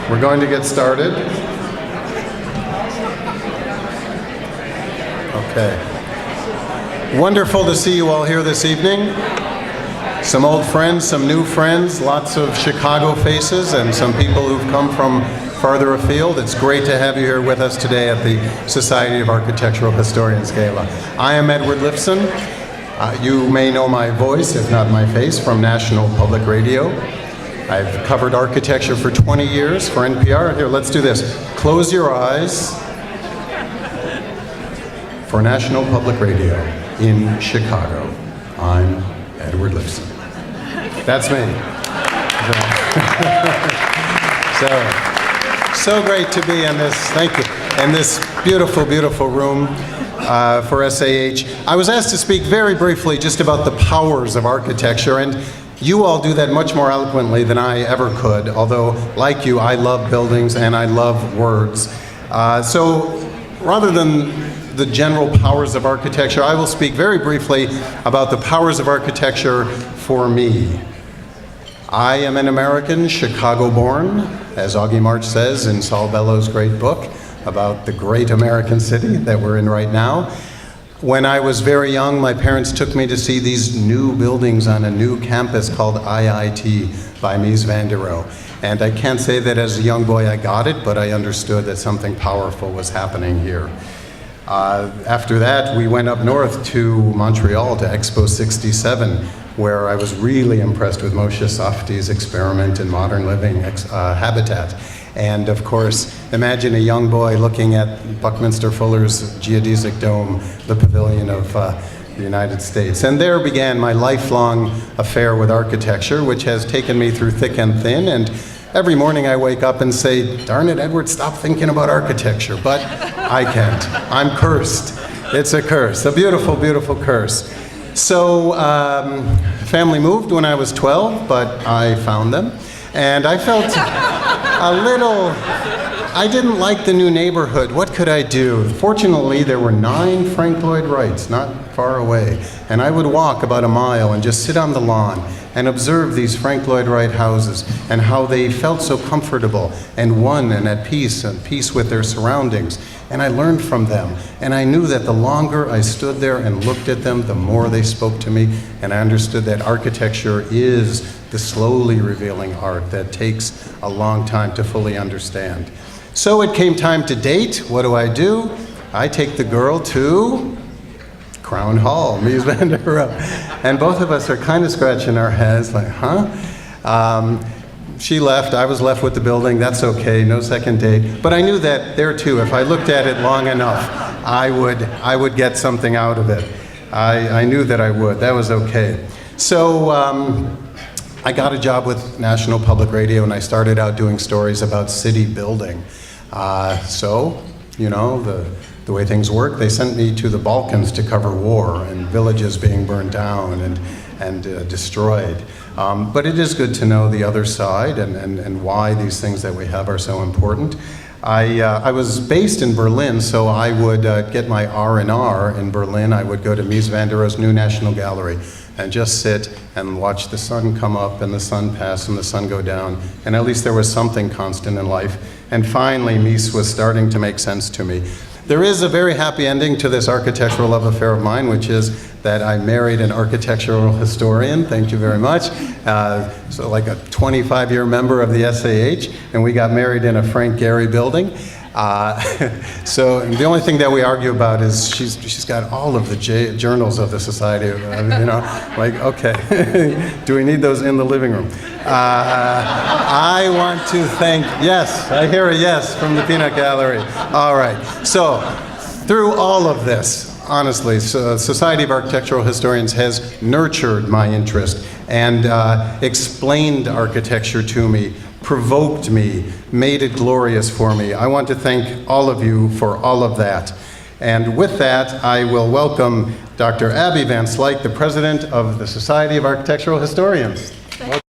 We're going to get started. Okay. Wonderful to see you all here this evening. Some old friends, some new friends, lots of Chicago faces, and some people who've come from farther afield. It's great to have you here with us today at the Society of Architectural Historians Gala. I am Edward Lifson. You may know my voice, if not my face, from National Public Radio. I've covered architecture for 20 years for NPR. Here, let's do this. Close your eyes for National Public Radio in Chicago. I'm Edward Lifson. That's me. So great to be in this, thank you, in this beautiful, beautiful room for SAH. I was asked to speak very briefly just about the powers of architecture, and you all do that much more eloquently than I ever could, although, like you, I love buildings and I love words. So rather than the general powers of architecture, I will speak very briefly about the powers of architecture for me. I am an American, Chicago-born, as Augie March says in Saul Bellows' great book about the great American city that we're in right now. When I was very young, my parents took me to see these new buildings on a new campus called IIT by Mies van der Rohe. And I can't say that as a young boy I got it, but I understood that something powerful was happening here. After that, we went up north to Montreal to Expo 67, where I was really impressed with Moshe Safdie's experiment in modern living habitat. And of course, imagine a young boy looking at Buckminster Fuller's geodesic dome, the pavilion of the United States. And there began my lifelong affair with architecture, which has taken me through thick and thin. And every morning I wake up and say, darn it, Edward, stop thinking about architecture. But I can't. I'm cursed. It's a curse, a beautiful, beautiful curse. So family moved when I was 12, but I found them. And I felt I didn't like the new neighborhood. What could I do? Fortunately, there were 9 Frank Lloyd Wrights not far away. And I would walk about a mile and just sit on the lawn and observe these Frank Lloyd Wright houses and how they felt so comfortable and one and at peace with their surroundings. And I learned from them. And I knew that the longer I stood there and looked at them, the more they spoke to me. And I understood that architecture is the slowly revealing art that takes a long time to fully understand. So it came time to date. What do? I take the girl to Crown Hall, Mies van der Rohe. And both of us are kind of scratching our heads like, huh? She left, I was left with the building, that's okay, no second date. But I knew that there too, if I looked at it long enough, I would get something out of it. I knew that I would, that was okay. So I got a job with National Public Radio and I started out doing stories about city building. So, you know, the way things work, they sent me to the Balkans to cover war and villages being burned down and destroyed. But it is good to know the other side and why these things that we have are so important. I was based in Berlin, so I would get my R&R in Berlin. I would go to Mies van der Rohe's new National Gallery and just sit and watch the sun come up and the sun pass and the sun go down. And at least there was something constant in life. And finally, Mies was starting to make sense to me. There is a very happy ending to this architectural love affair of mine, which is that I married an architectural historian, thank you very much. So like a 25-year member of the SAH, and we got married in a Frank Gehry building. So the only thing that we argue about is she's got all of the journals of the society, you know, like, okay, do we need those in the living room? I want to thank, yes, I hear a yes from the Peanut Gallery. All right, so through all of this, honestly, Society of Architectural Historians has nurtured my interest and explained architecture to me, provoked me, made it glorious for me. I want to thank all of you for all of that. And with that, I will welcome Dr. Abby Van Slyke, the president of the Society of Architectural Historians.